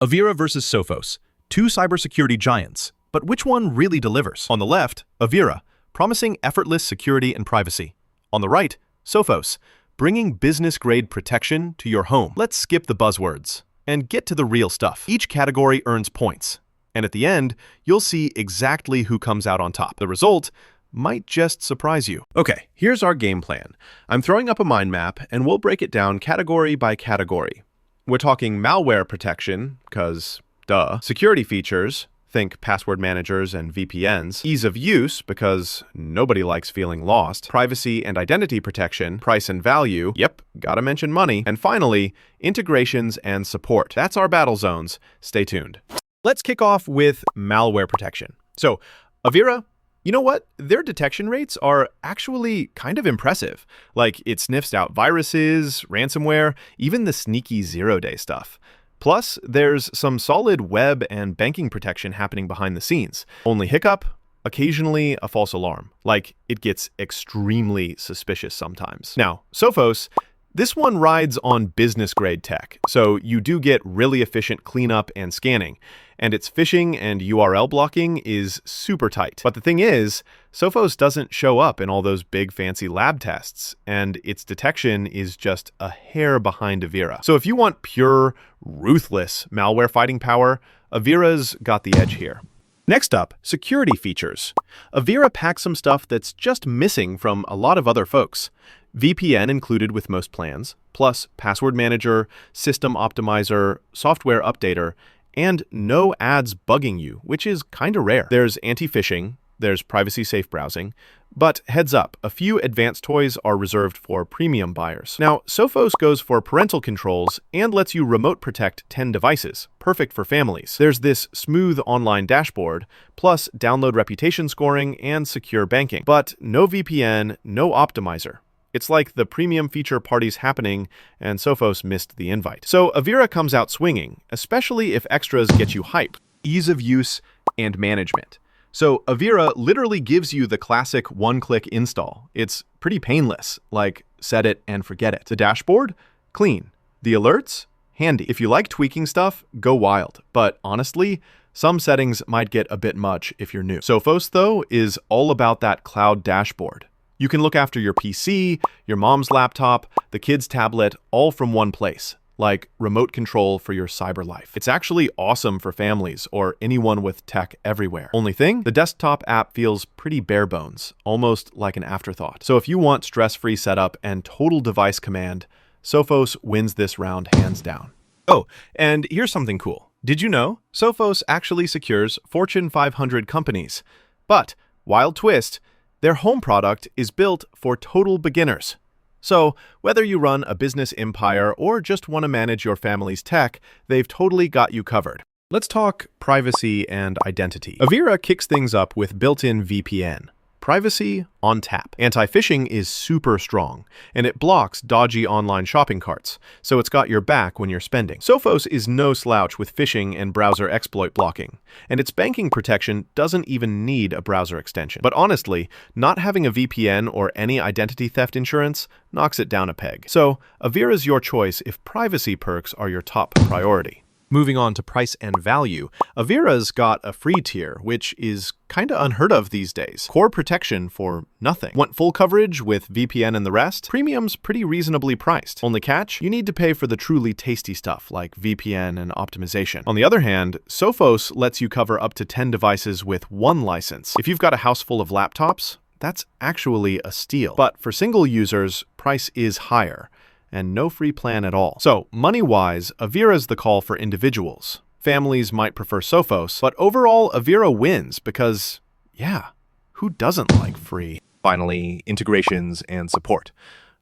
Avira versus Sophos, two cybersecurity giants, but which one really delivers? On the left, Avira, promising effortless security and privacy. On the right, Sophos, bringing business-grade protection to your home. Let's skip the buzzwords and get to the real stuff. Each category earns points, and at the end, you'll see exactly who comes out on top. The result might just surprise you. Okay, here's our game plan. I'm throwing up a mind map, and we'll break it down category by category. We're talking malware protection, because duh. Security features, think password managers and VPNs. Ease of use, because nobody likes feeling lost. Privacy and identity protection. Price and value. Yep, gotta mention money. And finally, integrations and support. That's our battle zones. Stay tuned. Let's kick off with malware protection. So, Avira, you know what? Their detection rates are actually kind of impressive. Like, it sniffs out viruses, ransomware, even the sneaky zero-day stuff. Plus, there's some solid web and banking protection happening behind the scenes. Only hiccup? Occasionally a false alarm. Like, it gets extremely suspicious sometimes. Now, Sophos, this one rides on business-grade tech, so you do get really efficient cleanup and scanning, and its phishing and URL blocking is super tight. But the thing is, Sophos doesn't show up in all those big fancy lab tests, and its detection is just a hair behind Avira. So if you want pure, ruthless malware fighting power, Avira's got the edge here. Next up, security features. Avira packs some stuff that's just missing from a lot of other folks. VPN included with most plans, plus password manager, system optimizer, software updater, and no ads bugging you, which is kinda rare. There's anti-phishing, there's privacy-safe browsing, but heads up, a few advanced toys are reserved for premium buyers. Now, Sophos goes for parental controls and lets you remote protect 10 devices, perfect for families. There's this smooth online dashboard, plus download reputation scoring and secure banking, but no VPN, no optimizer. It's like the premium feature party's happening and Sophos missed the invite. So Avira comes out swinging, especially if extras get you hype. Ease of use and management. So Avira literally gives you the classic one-click install. It's pretty painless, like set it and forget it. The dashboard? Clean. The alerts? Handy. If you like tweaking stuff, go wild. But honestly, some settings might get a bit much if you're new. Sophos, though, is all about that cloud dashboard. You can look after your PC, your mom's laptop, the kid's tablet, all from one place, like remote control for your cyber life. It's actually awesome for families or anyone with tech everywhere. Only thing, the desktop app feels pretty bare bones, almost like an afterthought. So if you want stress-free setup and total device command, Sophos wins this round hands down. Oh, and here's something cool. Did you know Sophos actually secures Fortune 500 companies? But, wild twist, their home product is built for total beginners. So, whether you run a business empire or just want to manage your family's tech, they've totally got you covered. Let's talk privacy and identity. Avira kicks things up with built-in VPN. Privacy on tap. Anti-phishing is super strong, and it blocks dodgy online shopping carts, so it's got your back when you're spending. Sophos is no slouch with phishing and browser exploit blocking, and its banking protection doesn't even need a browser extension. But honestly, not having a VPN or any identity theft insurance knocks it down a peg. So, Avira's your choice if privacy perks are your top priority. Moving on to price and value, Avira's got a free tier, which is kinda unheard of these days. Core protection for nothing. Want full coverage with VPN and the rest? Premium's pretty reasonably priced. Only catch? You need to pay for the truly tasty stuff like VPN and optimization. On the other hand, Sophos lets you cover up to 10 devices with one license. If you've got a house full of laptops, that's actually a steal. But for single users, price is higher, and no free plan at all. So, money-wise, Avira's the call for individuals. Families might prefer Sophos, but overall, Avira wins because, yeah, who doesn't like free? Finally, integrations and support.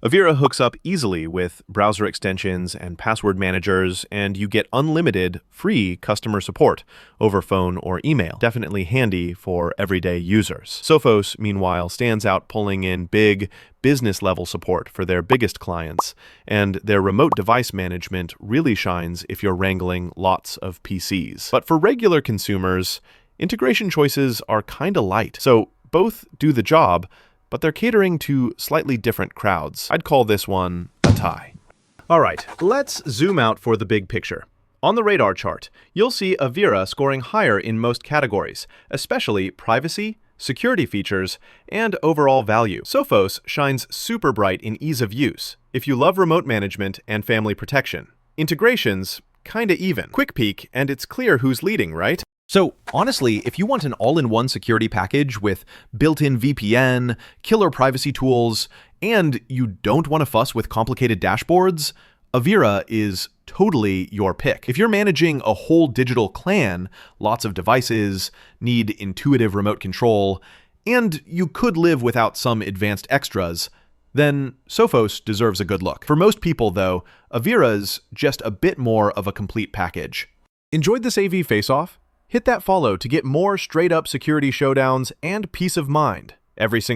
Avira hooks up easily with browser extensions and password managers, and you get unlimited, free customer support over phone or email. Definitely handy for everyday users. Sophos, meanwhile, stands out pulling in big, business-level support for their biggest clients, and their remote device management really shines if you're wrangling lots of PCs. But for regular consumers, integration choices are kinda light. So both do the job, but they're catering to slightly different crowds. I'd call this one a tie. All right, let's zoom out for the big picture. On the radar chart, you'll see Avira scoring higher in most categories, especially privacy, security features, and overall value. Sophos shines super bright in ease of use, if you love remote management and family protection. Integrations, kinda even. Quick peek, and it's clear who's leading, right? So honestly, if you want an all-in-one security package with built-in VPN, killer privacy tools, and you don't want to fuss with complicated dashboards, Avira is totally your pick. If you're managing a whole digital clan, lots of devices, need intuitive remote control, and you could live without some advanced extras, then Sophos deserves a good look. For most people, though, Avira's just a bit more of a complete package. Enjoyed this AV face-off? Hit that follow to get more straight-up security showdowns and peace of mind every single